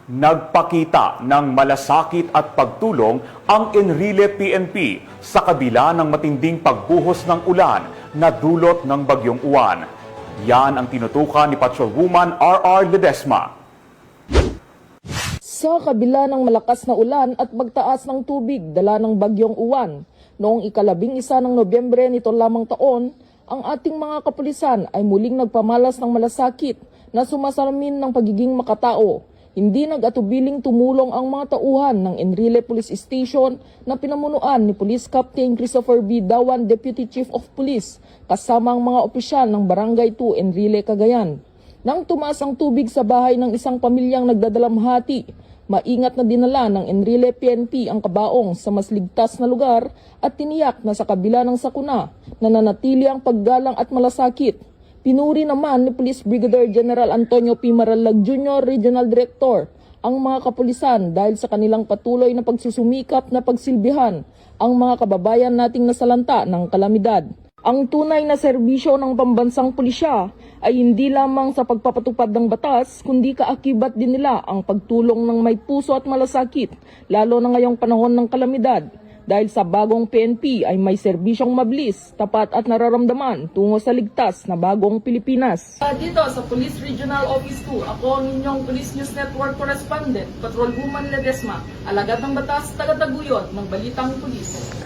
Nagpakita ng malasakit at pagtulong ang Enrile PNP sa kabila ng matinding pagbuhos ng ulan na dulot ng Bagyong Uwan. Yan ang tinutukan ni Patrolwoman RR Ledesma. Sa kabila ng malakas na ulan at magtaas ng tubig dala ng Bagyong Uwan, noong ika-11 ng Nobyembre nito lamang taon, ang ating mga kapulisan ay muling nagpamalas ng malasakit na sumasalamin ng pagiging makatao. Hindi nag-atubiling tumulong ang mga tauhan ng Enrile Police Station na pinamunuan ni Police Captain Christopher B. Dawan, Deputy Chief of Police, kasama ang mga opisyal ng Barangay 2 Enrile, Cagayan. Nang tumaas ang tubig sa bahay ng isang pamilyang nagdadalamhati, maingat na dinala ng Enrile PNP ang kabaong sa mas ligtas na lugar at tiniyak na sa kabila ng sakuna, nananatili ang paggalang at malasakit. Pinuri naman ni Police Brigadier General Antonio P. Maralag Jr., Regional Director, ang mga kapulisan dahil sa kanilang patuloy na pagsusumikap na pagsilbihan ang mga kababayan nating nasalanta ng kalamidad. Ang tunay na serbisyo ng pambansang pulisya ay hindi lamang sa pagpapatupad ng batas, kundi kaakibat din nila ang pagtulong ng may puso at malasakit, lalo na ngayong panahon ng kalamidad. Dahil sa bagong PNP ay may serbisyong mabilis, tapat at nararamdaman tungo sa ligtas na bagong Pilipinas. Dito sa Police Regional Office 2, ako ang inyong Police News Network Correspondent, Patrolwoman Ledesma, alagad ng batas, tagataguyod ng Balitang Pulis.